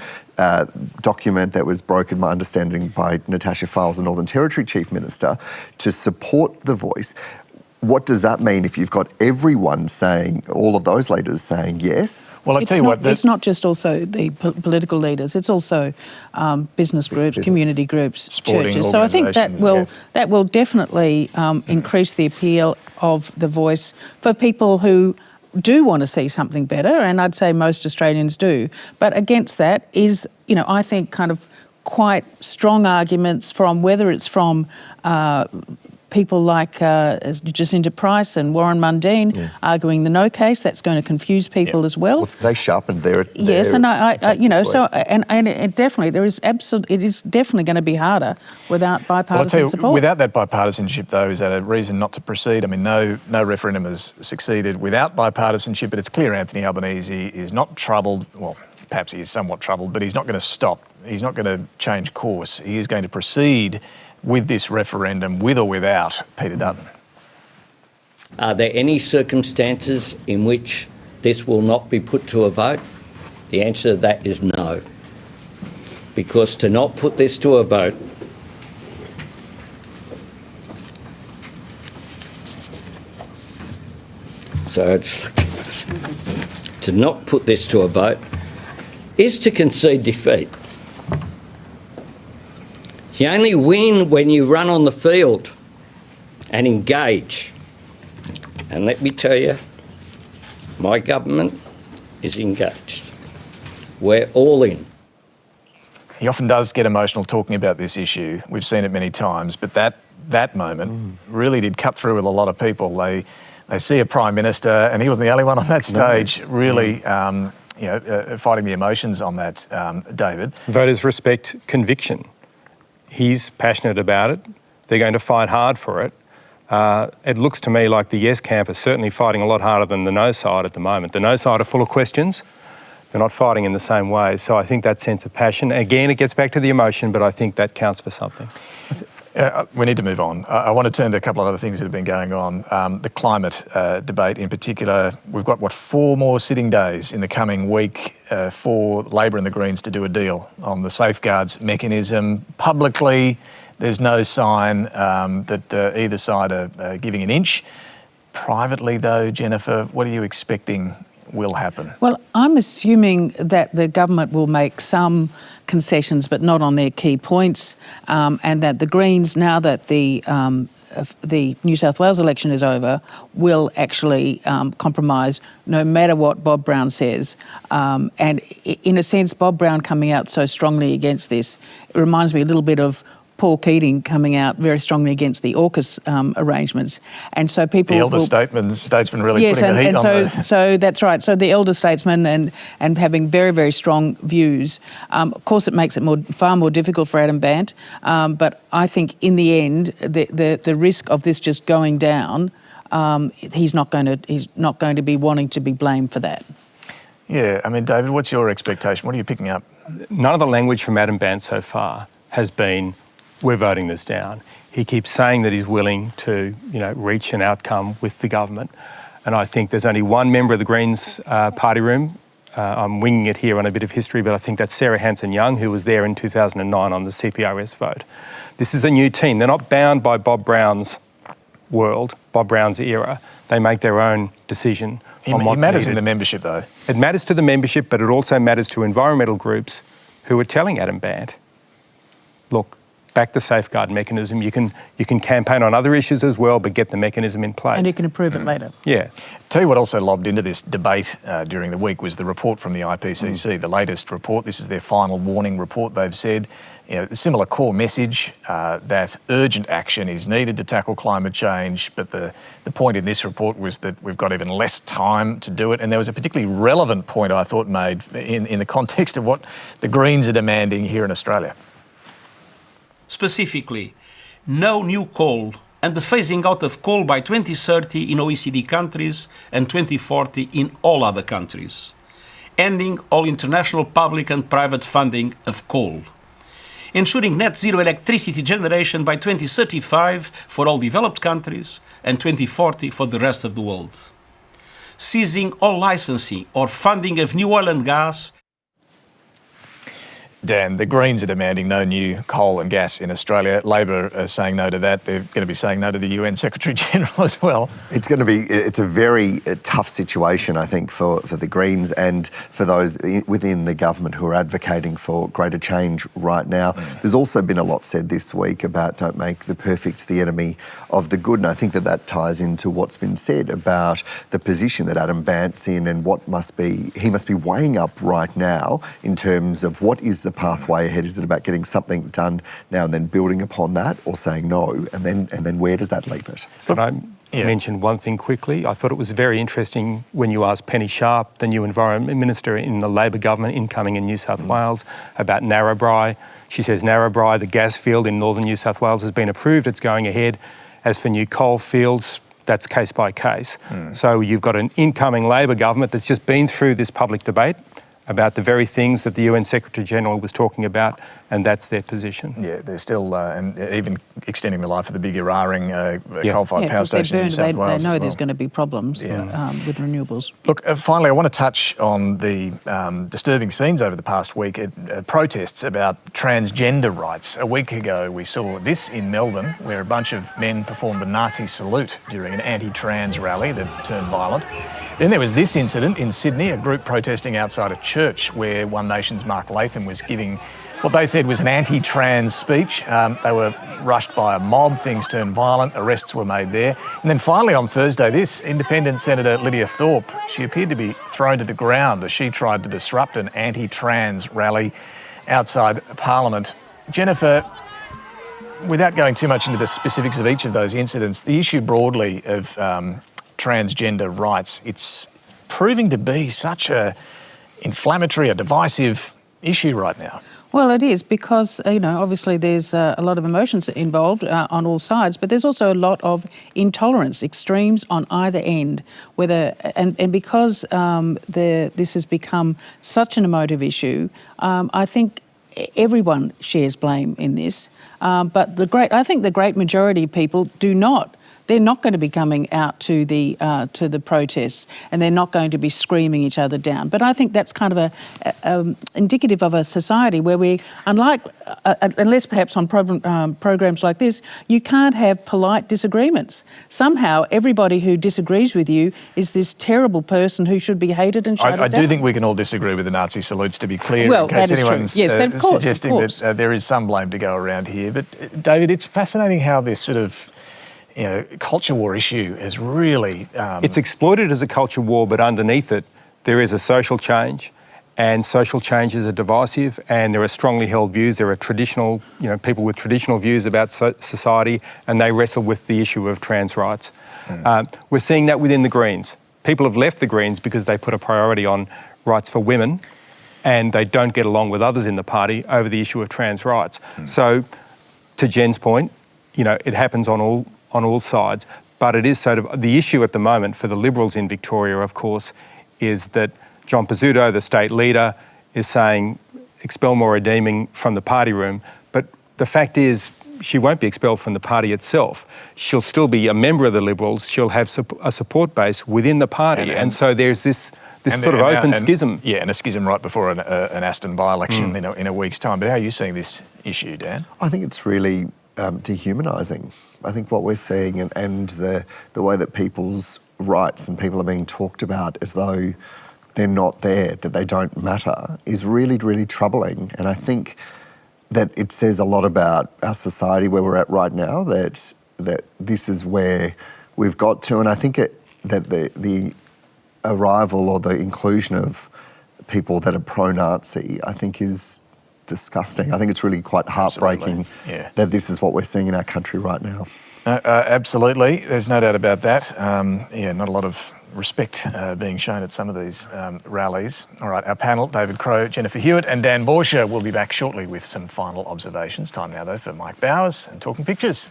document that was brokered, my understanding, by Natasha Files, the Northern Territory Chief Minister, to support the voice. What does that mean if you've got everyone saying, all of those leaders saying yes? Well, I'll tell you what... It's not just also the political leaders, it's also business groups, community groups, sporting churches. So I think that will definitely increase the appeal of the voice for people who do want to see something better, and I'd say most Australians do. But against that is, I think kind of quite strong arguments from, whether it's from people like Jacinta Price and Warren Mundine arguing the no case. That's going to confuse people as well. They sharpened their yes, and it definitely it is definitely going to be harder without bipartisan support. Without that bipartisanship, though, is that a reason not to proceed? I mean, no referendum has succeeded without bipartisanship, but it's clear Anthony Albanese is not troubled. Well, perhaps he is somewhat troubled, but he's not going to stop. He's not going to change course. He is going to proceed with this referendum, with or without Peter Dutton. Are there any circumstances in which this will not be put to a vote? The answer to that is no. Because to not put this to a vote to not put this to a vote is to concede defeat. You only win when you run on the field and engage. And let me tell you, my government is engaged. We're all in. He often does get emotional talking about this issue. We've seen it many times, but that moment really did cut through with a lot of people. They see a Prime Minister, and he wasn't the only one on that stage, really fighting the emotions on that, David. Voters respect conviction. He's passionate about it. They're going to fight hard for it. It looks to me like the yes camp is certainly fighting a lot harder than the no side at the moment. The no side are full of questions. They're not fighting in the same way. So I think that sense of passion, again, it gets back to the emotion, but I think that counts for something. We need to move on. I want to turn to a couple of other things that have been going on. The climate debate in particular. We've got, 4 more sitting days in the coming week for Labor and the Greens to do a deal on the safeguards mechanism. Publicly, there's no sign that either side are giving an inch. Privately, though, Jennifer, what are you expecting will happen? Well, I'm assuming that the government will make some concessions, but not on their key points, and that the Greens, now that the the New South Wales election is over, will actually compromise no matter what Bob Brown says. And in a sense, Bob Brown coming out so strongly against this, it reminds me a little bit of Paul Keating coming out very strongly against the AUKUS arrangements. And so people... The elder statesman really putting the heat on the... So that's right. So the elder statesman and having very, very strong views. Of course, it makes it far more difficult for Adam Bandt. But I think in the end, the risk of this just going down, he's not going to be wanting to be blamed for that. Yeah, I mean, David, what's your expectation? What are you picking up? None of the language from Adam Bandt so far has been, we're voting this down. He keeps saying that he's willing to, reach an outcome with the government. And I think there's only one member of the Greens party room. I'm winging it here on a bit of history, but I think that's Sarah Hanson-Young, who was there in 2009 on the CPRS vote. This is a new team. They're not bound by Bob Brown's world, Bob Brown's era. They make their own decision on what's It matters needed. in the membership, though. It matters to the membership, but it also matters to environmental groups who are telling Adam Bandt, look, back the safeguard mechanism. You can campaign on other issues as well, but get the mechanism in place. And you can approve it later. Yeah. Tell you what also lobbed into this debate during the week was the report from the IPCC, the latest report. This is their final warning report. They've said, a similar core message that urgent action is needed to tackle climate change, but the point in this report was that we've got even less time to do it. And there was a particularly relevant point, I thought, made in the context of what the Greens are demanding here in Australia. Specifically, no new coal and the phasing out of coal by 2030 in OECD countries and 2040 in all other countries. Ending all international public and private funding of coal. Ensuring net zero electricity generation by 2035 for all developed countries and 2040 for the rest of the world. Ceasing all licensing or funding of new oil and gas. Dan, the Greens are demanding no new coal and gas in Australia. Labor are saying no to that. They're going to be saying no to the UN Secretary-General as well. It's a very tough situation, I think, for the Greens and for those within the government who are advocating for greater change right now. There's also been a lot said this week about don't make the perfect the enemy of the good, and I think that ties into what's been said about the position that Adam Bandt's in and what he must be weighing up right now in terms of what is the pathway ahead. Is it about getting something done now and then building upon that, or saying no, and then where does that leave it? Can I mention one thing quickly? I thought it was very interesting when you asked Penny Sharp, the new Environment Minister in the Labor government incoming in New South Wales, about Narrabri. She says Narrabri, the gas field in northern New South Wales, has been approved. It's going ahead. As for new coal fields, that's case by case. So you've got an incoming Labor government that's just been through this public debate about the very things that the UN Secretary-General was talking about, and that's their position. Yeah, they're still, and even extending the life of the big Eraring coal-fired power station in New South Wales. They know there's going to be problems with renewables. Look, finally, I want to touch on the disturbing scenes over the past week, protests about transgender rights. A week ago, we saw this in Melbourne, where a bunch of men performed the Nazi salute during an anti-trans rally that turned violent. Then there was this incident in Sydney, a group protesting outside a church where One Nation's Mark Latham was giving what they said was an anti-trans speech. They were rushed by a mob, things turned violent, arrests were made there. And then finally on Thursday, this Independent Senator Lydia Thorpe, she appeared to be thrown to the ground as she tried to disrupt an anti-trans rally outside Parliament. Jennifer, without going too much into the specifics of each of those incidents, the issue broadly of transgender rights, it's proving to be such a inflammatory, a divisive issue right now. Well, it is because, obviously there's a lot of emotions involved on all sides, but there's also a lot of intolerance, extremes on either end. And because this has become such an emotive issue, I think everyone shares blame in this. But I think the great majority of people do not. They're not going to be coming out to the protests, and they're not going to be screaming each other down. But I think that's kind of indicative of a society where we, unless perhaps on programs like this, you can't have polite disagreements. Somehow, everybody who disagrees with you is this terrible person who should be hated and shouted down. I do think we can all disagree with the Nazi salutes, to be clear, well, in case that is anyone's true. Yes, of course, suggesting that there is some blame to go around here. But David, it's fascinating how this sort of culture war issue has really... It's exploited as a culture war, but underneath it, there is a social change, and social changes are divisive, and there are strongly held views. There are traditional, people with traditional views about society, and they wrestle with the issue of trans rights. We're seeing that within the Greens. People have left the Greens because they put a priority on rights for women, and they don't get along with others in the party over the issue of trans rights. So, to Jen's point, it happens on all sides, but it is sort of the issue at the moment for the Liberals in Victoria, of course, is that John Pizzuto, the state leader, is saying expel Maura Deeming from the party room, but the fact is she won't be expelled from the party itself. She'll still be a member of the Liberals. She'll have a support base within the party, and so there's this sort of open schism. Yeah, and a schism right before an Aston by-election in a week's time. But how are you seeing this issue, Dan? I think it's really dehumanising. I think what we're seeing and the way that people's rights and people are being talked about as though they're not there, that they don't matter, is really, really troubling. And I think that it says a lot about our society where we're at right now, that this is where we've got to. And I think that the arrival or the inclusion of people that are pro-Nazi, I think is disgusting. I think it's really quite heartbreaking that this is what we're seeing in our country right now. Absolutely, there's no doubt about that. Not a lot of respect being shown at some of these rallies. All right, our panel, David Crowe, Jennifer Hewett and Dan Bourchier, will be back shortly with some final observations. Time now, though, for Mike Bowers and Talking Pictures.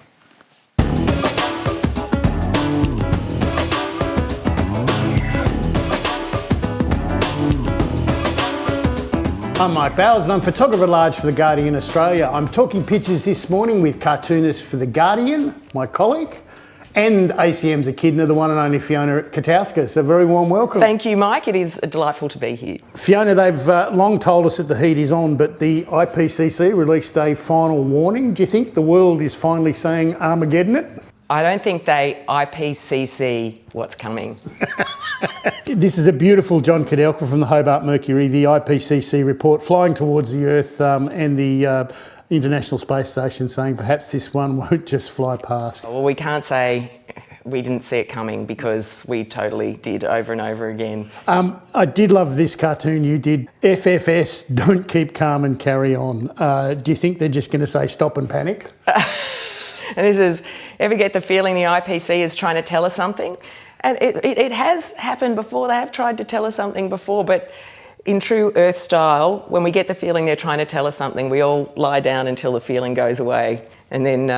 I'm Mike Bowers and I'm photographer at large for The Guardian Australia. I'm talking pictures this morning with cartoonist for The Guardian, my colleague, and ACM's echidna, the one and only Fiona Katauskas. A very warm welcome. Thank you, Mike. It is delightful to be here. Fiona, they've long told us that the heat is on, but the IPCC released a final warning. Do you think the world is finally saying Armageddon it? I don't think they IPCC what's coming. This is a beautiful John Cadelka from the Hobart Mercury, the IPCC report flying towards the Earth and the International Space Station saying perhaps this one won't just fly past. Well, we can't say we didn't see it coming because we totally did over and over again. I did love this cartoon you did. FFS, don't keep calm and carry on. Do you think they're just going to say stop and panic? And this is, ever get the feeling the IPC is trying to tell us something? And it has happened before. They have tried to tell us something before, but in true Earth style, when we get the feeling they're trying to tell us something, we all lie down until the feeling goes away and then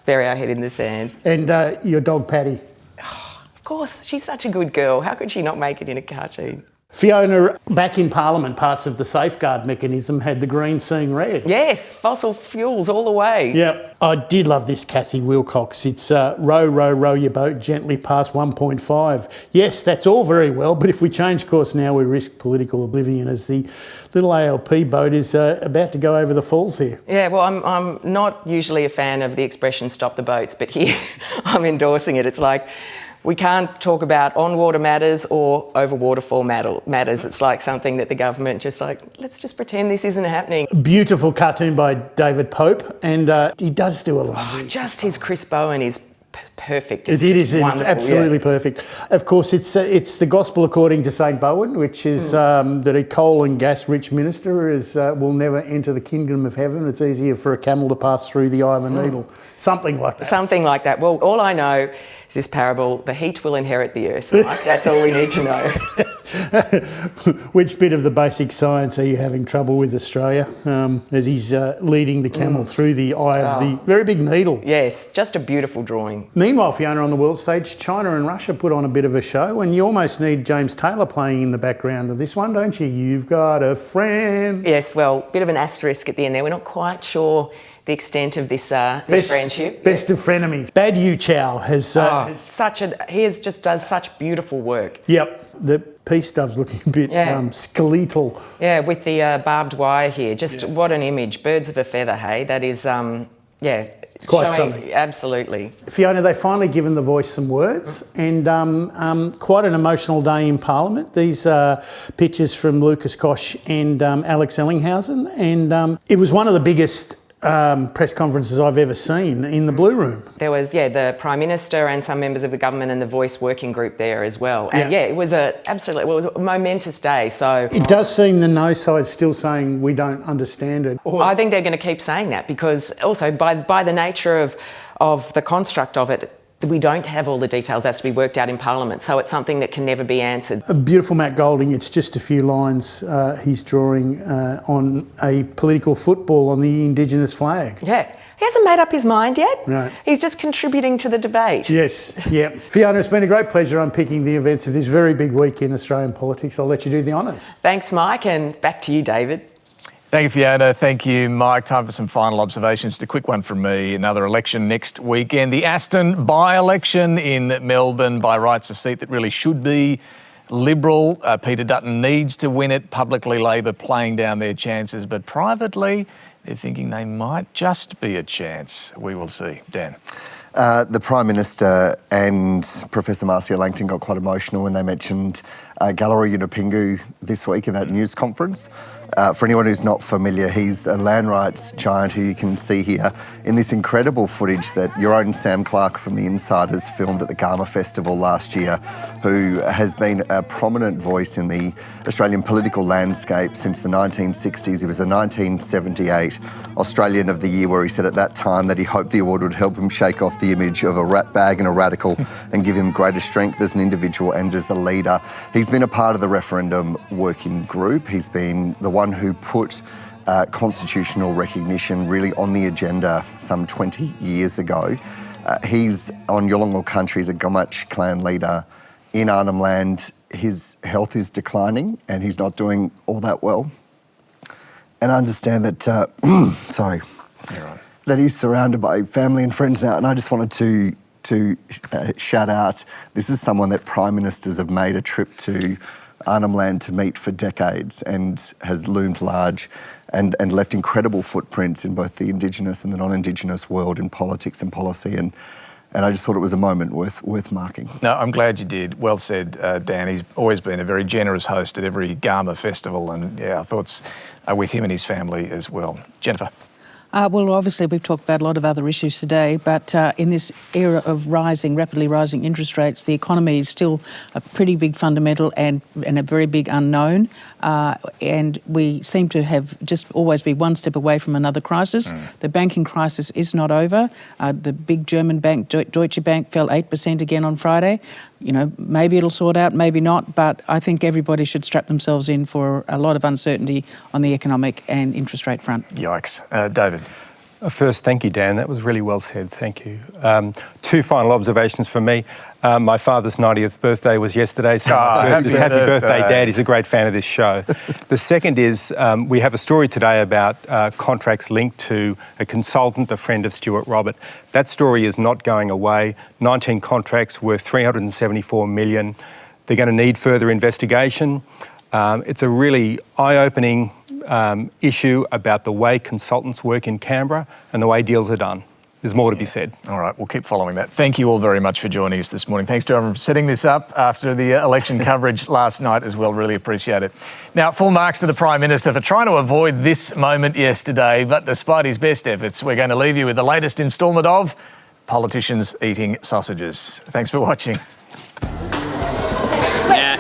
bury our head in the sand. And your dog, Patty? Of course, she's such a good girl. How could she not make it in a cartoon? Fiona, back in Parliament, parts of the safeguard mechanism had the Greens seeing red. Yes, fossil fuels all the way. Yep. I did love this Kathy Wilcox. It's row, row, row your boat gently past 1.5. Yes, that's all very well, but if we change course now, we risk political oblivion as the little ALP boat is about to go over the falls here. Yeah, well, I'm not usually a fan of the expression stop the boats, but here I'm endorsing it. It's like, we can't talk about on-water matters or over-waterfall matters. It's like something that the government just like, let's just pretend this isn't happening. Beautiful cartoon by David Pope, and he does do a lot. Just his Chris Bowen is perfect. It's absolutely perfect. Of course, it's the gospel according to St. Bowen, which is that a coal and gas rich minister will never enter the kingdom of heaven. It's easier for a camel to pass through the eye of a needle. Something like that. Something like that. Well, all I know is this parable, the heat will inherit the earth. Like, that's all we need to know. Which bit of the basic science are you having trouble with, Australia, as he's leading the camel through the eye of the very big needle? Yes, just a beautiful drawing. Meanwhile, Fiona, on the world stage, China and Russia put on a bit of a show, and you almost need James Taylor playing in the background of this one, don't you? You've got a friend. Yes, well, bit of an asterisk at the end there. We're not quite sure the extent of this friendship. Best of frenemies. Bad Yu Chow has just does such beautiful work. Yep, the peace stuff's looking a bit skeletal. Yeah, with the barbed wire here. Just what an image. Birds of a feather, hey? That is, it's quite something. Absolutely. Fiona, they've finally given The Voice some words, and quite an emotional day in Parliament. These pictures from Lucas Koch and Alex Ellinghausen, and it was one of the biggest press conferences I've ever seen in the Blue Room. There was, the Prime Minister and some members of the government and the Voice working group there as well. And it was it was a momentous day. So it does seem the no side's still saying we don't understand it. I think they're going to keep saying that, because also by the nature of the construct of it, we don't have all the details. That's to be worked out in Parliament. So it's something that can never be answered. A beautiful Matt Golding. It's just a few lines he's drawing on a political football on the Indigenous flag. Yeah. He hasn't made up his mind yet. Right. He's just contributing to the debate. Yes, yeah. Fiona, it's been a great pleasure unpicking the events of this very big week in Australian politics. I'll let you do the honours. Thanks, Mike, and back to you, David. Thank you, Fiona. Thank you, Mike. Time for some final observations. Just a quick one from me. Another election next weekend. The Aston by-election in Melbourne. By rights, a seat that really should be Liberal. Peter Dutton needs to win it. Publicly, Labor playing down their chances. But privately, they're thinking they might just be a chance. We will see. Dan. The Prime Minister and Professor Marcia Langton got quite emotional when they mentioned Gallery Yunupingu this week in that news conference. For anyone who's not familiar, he's a land rights giant who you can see here in this incredible footage that your own Sam Clark from The Insiders filmed at the Garma Festival last year, who has been a prominent voice in the Australian political landscape since the 1960s. He was a 1978 Australian of the Year, where he said at that time that he hoped the award would help him shake off the image of a ratbag and a radical and give him greater strength as an individual and as a leader. He's been a part of the referendum working group. He's been the one who put constitutional recognition really on the agenda some 20 years ago. He's on Yolngu country as a Gumatj clan leader in Arnhem Land. His health is declining and he's not doing all that well. And I understand that, that he's surrounded by family and friends now. And I just wanted to shout out, this is someone that Prime Ministers have made a trip to Arnhem Land to meet for decades and has loomed large and left incredible footprints in both the Indigenous and the non-Indigenous world in politics and policy. And I just thought it was a moment worth marking. No, I'm glad you did. Well said, Dan. He's always been a very generous host at every Garma festival, and our thoughts are with him and his family as well. Jennifer. Well, obviously, we've talked about a lot of other issues today, but in this era of rapidly rising interest rates, the economy is still a pretty big fundamental and a very big unknown. And we seem to have just always be one step away from another crisis. The banking crisis is not over. The big German bank, Deutsche Bank, fell 8% again on Friday. You know, maybe it'll sort out, maybe not, but I think everybody should strap themselves in for a lot of uncertainty on the economic and interest rate front. Yikes. David. First, thank you, Dan. That was really well said. Thank you. Two final observations from me. My father's 90th birthday was yesterday, so happy birthday, Dad. He's a great fan of this show. The second is we have a story today about contracts linked to a consultant, a friend of Stuart Robert. That story is not going away. 19 contracts worth $374 million. They're going to need further investigation. It's a really eye-opening issue about the way consultants work in Canberra and the way deals are done. There's more to be said. All right, we'll keep following that. Thank you all very much for joining us this morning. Thanks to everyone for setting this up after the election coverage last night as well. Really appreciate it. Now, full marks to the Prime Minister for trying to avoid this moment yesterday, but despite his best efforts, we're going to leave you with the latest instalment of Politicians Eating Sausages. Thanks for watching.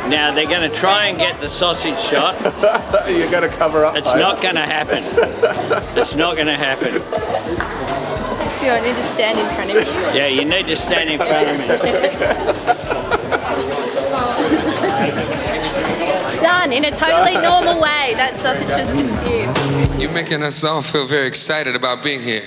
Now they're going to try and get the sausage shot. You're going to cover up. It's not going to happen. It's not going to happen. Do I need to stand in front of you? Yeah, you need to stand in front of me. Done in a totally normal way. That sausage was consumed. You're making us all feel very excited about being here.